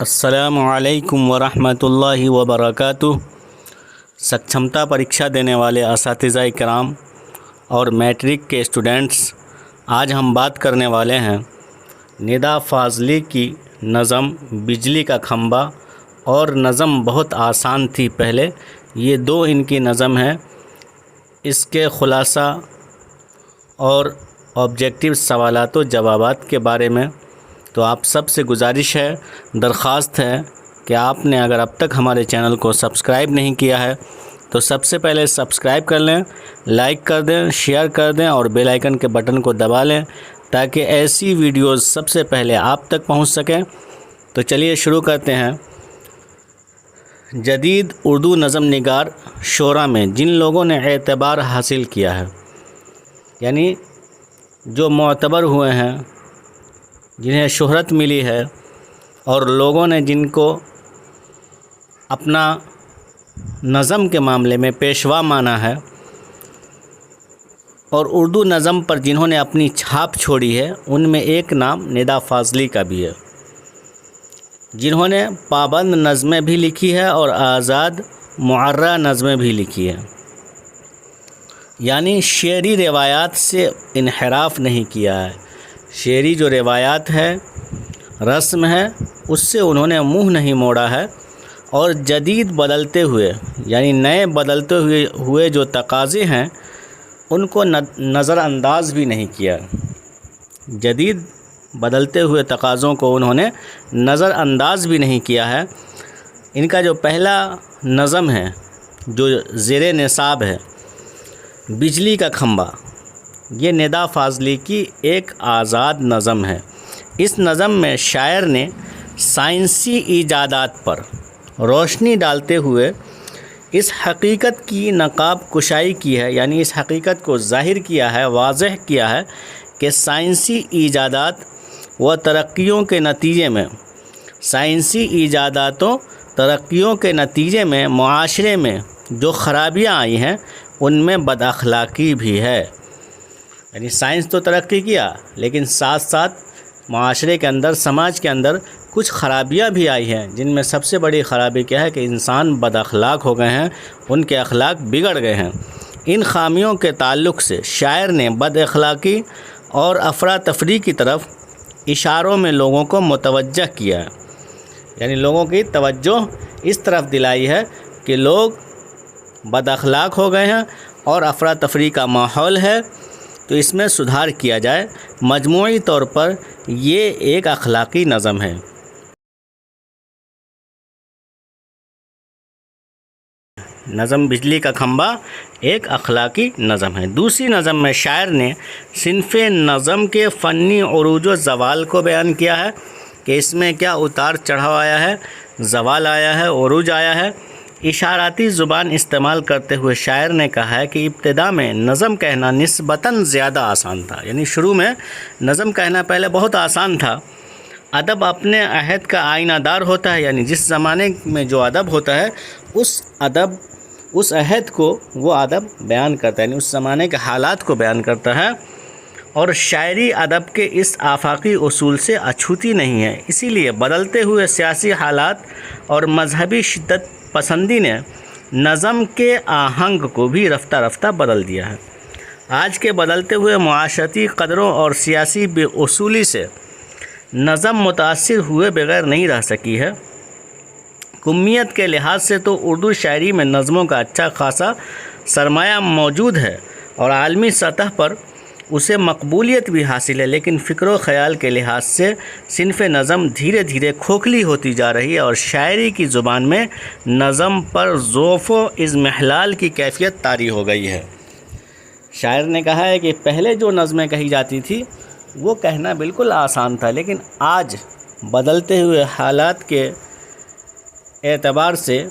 السلام علیکم ورحمۃ اللہ وبرکاتہ۔ سکچھمتا پریکشا دینے والے اساتذہ کرام اور میٹرک کے اسٹوڈنٹس، آج ہم بات کرنے والے ہیں ندا فاضلی کی نظم بجلی کا کھمبا، اور نظم بہت آسان تھی پہلے۔ یہ دو ان کی نظم ہے، اس کے خلاصہ اور آبجیکٹیو سوالات و جوابات کے بارے میں۔ تو آپ سب سے گزارش ہے، درخواست ہے کہ آپ نے اگر اب تک ہمارے چینل کو سبسکرائب نہیں کیا ہے تو سب سے پہلے سبسکرائب کر لیں، لائک کر دیں، شیئر کر دیں اور بیل آئیکن کے بٹن کو دبا لیں تاکہ ایسی ویڈیوز سب سے پہلے آپ تک پہنچ سکیں۔ تو چلیے شروع کرتے ہیں۔ جدید اردو نظم نگار شعراء میں جن لوگوں نے اعتبار حاصل کیا ہے، یعنی جو معتبر ہوئے ہیں، جنہیں شہرت ملی ہے اور لوگوں نے جن کو اپنا نظم کے معاملے میں پیشوا مانا ہے، اور اردو نظم پر جنہوں نے اپنی چھاپ چھوڑی ہے، ان میں ایک نام ندا فاضلی کا بھی ہے، جنہوں نے پابند نظمیں بھی لکھی ہے اور آزاد معرہ نظمیں بھی لکھی ہیں، یعنی شعری روایات سے انحراف نہیں کیا ہے۔ شعری جو روایات ہے، رسم ہے، اس سے انہوں نے منہ نہیں موڑا ہے، اور جدید بدلتے ہوئے یعنی نئے بدلتے ہوئے جو تقاضے ہیں ان کو نظر انداز بھی نہیں کیا۔ جدید بدلتے ہوئے تقاضوں کو انہوں نے نظر انداز بھی نہیں کیا ہے۔ ان کا جو پہلا نظم ہے جو زیر نصاب ہے، بجلی کا کھمبا، یہ ندا فاضلی کی ایک آزاد نظم ہے۔ اس نظم میں شاعر نے سائنسی ایجادات پر روشنی ڈالتے ہوئے اس حقیقت کی نقاب کشائی کی ہے، یعنی اس حقیقت کو ظاہر کیا ہے، واضح کیا ہے کہ سائنسی ایجادات و ترقیوں کے نتیجے میں معاشرے میں جو خرابیاں آئی ہیں ان میں بد اخلاقی بھی ہے۔ یعنی سائنس تو ترقی کیا، لیکن ساتھ ساتھ معاشرے کے اندر، سماج کے اندر کچھ خرابیاں بھی آئی ہیں، جن میں سب سے بڑی خرابی کیا ہے کہ انسان بد اخلاق ہو گئے ہیں، ان کے اخلاق بگڑ گئے ہیں۔ ان خامیوں کے تعلق سے شاعر نے بد اخلاقی اور افراتفری کی طرف اشاروں میں لوگوں کو متوجہ کیا ہے، یعنی لوگوں کی توجہ اس طرف دلائی ہے کہ لوگ بد اخلاق ہو گئے ہیں اور افراتفری کا ماحول ہے، تو اس میں سدھار کیا جائے۔ مجموعی طور پر یہ ایک اخلاقی نظم ہے۔ نظم بجلی کا کھمبا ایک اخلاقی نظم ہے۔ دوسری نظم میں شاعر نے صنف نظم کے فنی عروج و زوال کو بیان کیا ہے کہ اس میں کیا اتار چڑھاؤ آیا ہے، زوال آیا ہے، عروج آیا ہے۔ اشاراتی زبان استعمال کرتے ہوئے شاعر نے کہا ہے کہ ابتدا میں نظم کہنا نسبتاً زیادہ آسان تھا، یعنی شروع میں نظم کہنا پہلے بہت آسان تھا۔ ادب اپنے عہد کا آئینہ دار ہوتا ہے، یعنی جس زمانے میں جو ادب ہوتا ہے اس عہد کو وہ ادب بیان کرتا ہے، یعنی اس زمانے کے حالات کو بیان کرتا ہے، اور شاعری ادب کے اس آفاقی اصول سے اچھوتی نہیں ہے۔ اسی لیے بدلتے ہوئے سیاسی حالات اور مذہبی شدت پسندی نے نظم کے آہنگ کو بھی رفتہ رفتہ بدل دیا ہے۔ آج کے بدلتے ہوئے معاشرتی قدروں اور سیاسی بے اصولی سے نظم متاثر ہوئے بغیر نہیں رہ سکی ہے۔ کمیت کے لحاظ سے تو اردو شاعری میں نظموں کا اچھا خاصا سرمایہ موجود ہے اور عالمی سطح پر اسے مقبولیت بھی حاصل ہے، لیکن فکر و خیال کے لحاظ سے صنف نظم دھیرے دھیرے کھوکھلی ہوتی جا رہی ہے، اور شاعری کی زبان میں نظم پر ذوف و اضمحلال کی کیفیت طاری ہو گئی ہے۔ شاعر نے کہا ہے کہ پہلے جو نظمیں کہی جاتی تھی وہ کہنا بالکل آسان تھا، لیکن آج بدلتے ہوئے حالات کے اعتبار سے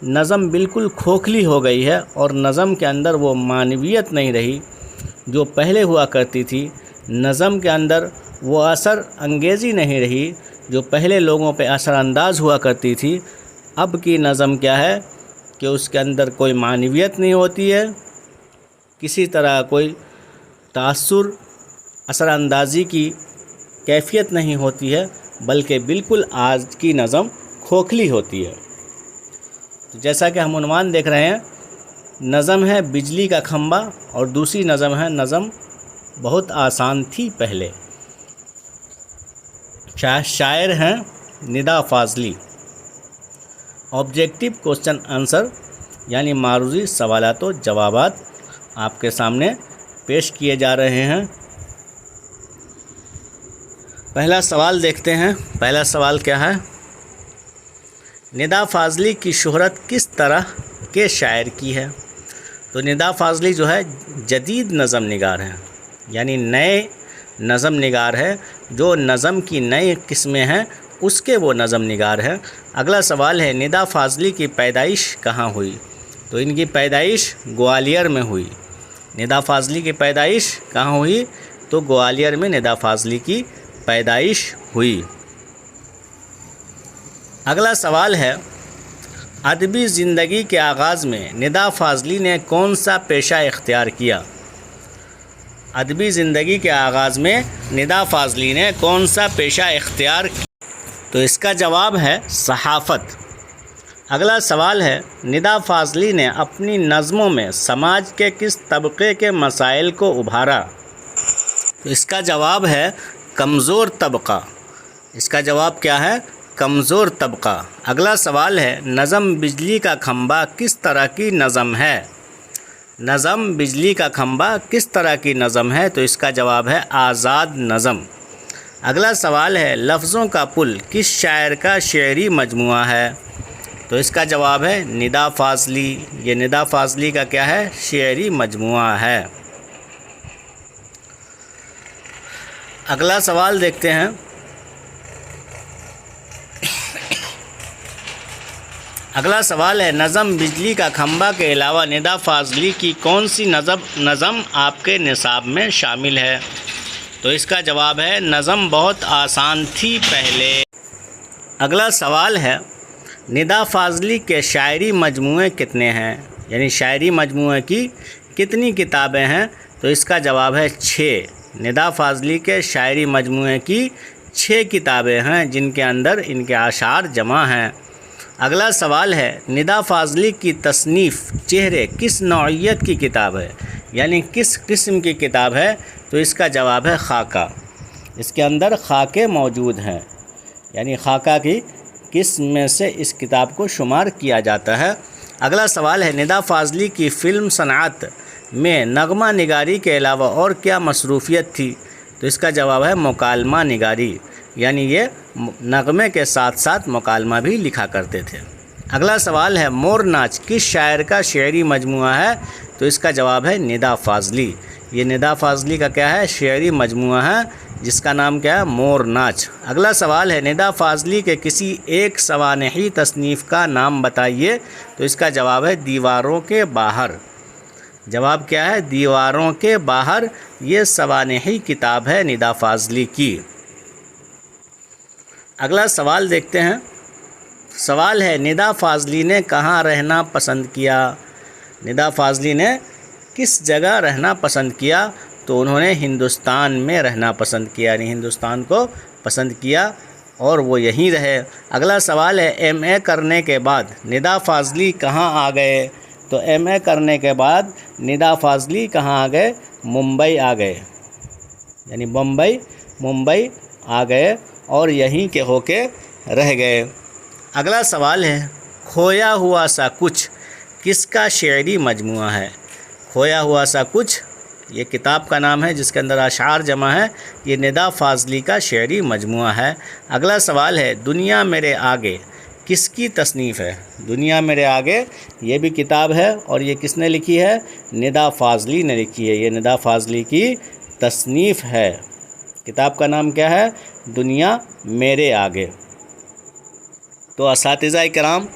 نظم بالکل کھوکھلی ہو گئی ہے، اور نظم کے اندر وہ معنویت نہیں رہی جو پہلے ہوا کرتی تھی۔ نظم کے اندر وہ اثر انگیزی نہیں رہی جو پہلے لوگوں پہ اثر انداز ہوا کرتی تھی۔ اب کی نظم کیا ہے کہ اس کے اندر کوئی معنویت نہیں ہوتی ہے، کسی طرح کوئی تاثر، اثر اندازی کی کیفیت نہیں ہوتی ہے، बल्कि बिल्कुल आज की नज़म खोखली होती है। तो जैसा कि हम उन्वान देख रहे हैं, नज़म है बिजली का खंबा और दूसरी नज़म है नज़म बहुत आसान थी पहले। शायर हैं Nida Fazli. Objective question answer यानी मारूजी सवालात और जवाबात आपके सामने पेश किए जा रहे हैं। पहला सवाल देखते हैं। पहला सवाल क्या है? निदा फाजली की शोहरत किस तरह के शायर की है? तो निदा फाजली जो है जदीद नज़म निगार हैं, यानी नए नज़म निगार है, जो नज़म की नई किस्में हैं उसके वो नज़म निगार हैं। अगला सवाल है निदा फाजली की पैदाइश कहाँ हुई? तो इनकी पैदाइश ग्वालियर में हुई। निदा फाजली की पैदाइश कहाँ हुई? तो ग्वालियर में निदा फाजली की पैदाइश हुई। अगला सवाल है अदबी ज़िंदगी के आगाज़ में निदा फाजली ने कौन सा पेशा इख्तियार किया? अदबी ज़िंदगी के आगाज़ में निदा फाजली ने कौन सा पेशा इख्तियार किया? तो इसका जवाब है सहाफ़त। अगला सवाल है निदा फाजली ने अपनी नज़मों में समाज के किस तबके के मसाइल को उभारा? तो इसका जवाब है कमज़ोर तबका। इसका जवाब क्या है? कमज़ोर तबका। अगला सवाल है नज़म बिजली का खंबा किस तरह की नज़म है? नज़म बिजली का खंबा किस तरह की नज़म है? तो इसका जवाब है आज़ाद नज़म। अगला सवाल है लफ्ज़ों का पुल किस शायर का शेरी मजमुआ है? तो इसका जवाब है निदा फाजली। ये निदा फाजली का क्या है? शेरी मजमुआ है। अगला सवाल देखते हैं। अगला सवाल है नज़म बिजली का खंबा के अलावा निदा फाजली की कौन सी नज़म आपके निसाब में शामिल है? तो इसका जवाब है नज़म बहुत आसान थी पहले। अगला सवाल है निदा फाजली के शायरी मजमूए कितने हैं? यानी शायरी मजमूए की कितनी किताबें हैं? तो इसका जवाब है 6। निदा फाजली के शायरी मजमूए की 6 किताबें हैं, जिनके अंदर इनके आशार जमा हैं। अगला सवाल है निदा फाजली की तसनीफ़ चेहरे किस नौइयत की किताब है? यानी किस किस्म की किताब है? तो इसका जवाब है खाका। इसके अंदर खाके मौजूद हैं, यानी खाका की किस्म में से इस किताब को शुमार किया जाता है। अगला सवाल है निदा फाजली की फ़िल्म सनात में नगमा निगारी के अलावा और क्या मसरूफ़ियत थी? तो इसका जवाब है मुकालमा निगारी, यानी ये नगमे के साथ साथ मुकालमा भी लिखा करते थे। अगला सवाल है मोर नाच किस शायर का शेरी मजमुआ है? तो इसका जवाब है निदा फाजली। ये निदा फाजली का क्या है? शेरी मजमुआ है, जिसका नाम क्या है? मोर नाच। अगला सवाल है निदा फाजली के किसी एक सवानही तसनीफ़ का नाम बताइए। तो इसका जवाब है दीवारों के बाहर। जवाब क्या है? दीवारों के बाहर। ये सवानही किताब है निदा फाजली की। अगला सवाल देखते हैं। सवाल है निदा फाजली ने कहाँ रहना पसंद किया? निदा फाजली ने किस जगह रहना पसंद किया? तो उन्होंने हिंदुस्तान में रहना पसंद किया, यानी हिंदुस्तान को पसंद किया और वो यहीं रहे। अगला सवाल है एमए करने के बाद निदा फाजली कहाँ आ गए? तो एमए करने के बाद निदा फाजली कहाँ आ गए? मुंबई आ गए, यानी मुंबई आ गए और यहीं के होके रह गए। अगला सवाल है खोया हुआ सा कुछ किसका शेरी मजमुआ है? खोया हुआ सा कुछ ये किताब का नाम है, जिसके अंदर अशार जमा है। ये निदा फाजली का शेरी मजमुआ है। अगला सवाल है दुनिया मेरे आगे किसकी तसनीफ़ है? दुनिया मेरे आगे ये भी किताब है और ये किसने लिखी है? निदा फाजली ने लिखी है। ये निदा फाजली की तसनीफ़ है। किताब का नाम क्या है? दुनिया मेरे आगे। तो असातिज़ा इकराम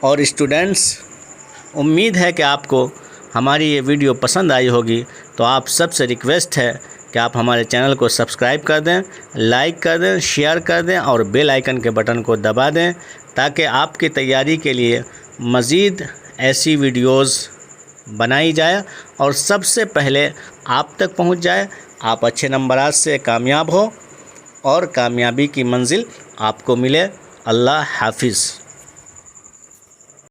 और स्टूडेंट्स, उम्मीद है कि आपको हमारी ये वीडियो पसंद आई होगी। तो आप सबसे रिक्वेस्ट है कि आप हमारे चैनल को सब्सक्राइब कर दें, लाइक कर दें, शेयर कर दें और बेल आइकन के बटन को दबा दें, ताकि आपकी तैयारी के लिए मज़ीद ऐसी वीडियोज़ बनाई जाए और सबसे पहले आप तक पहुंच जाए। आप अच्छे नंबरात से कामयाब हो और कामयाबी की मंजिल آپ کو ملے۔ اللہ حافظ۔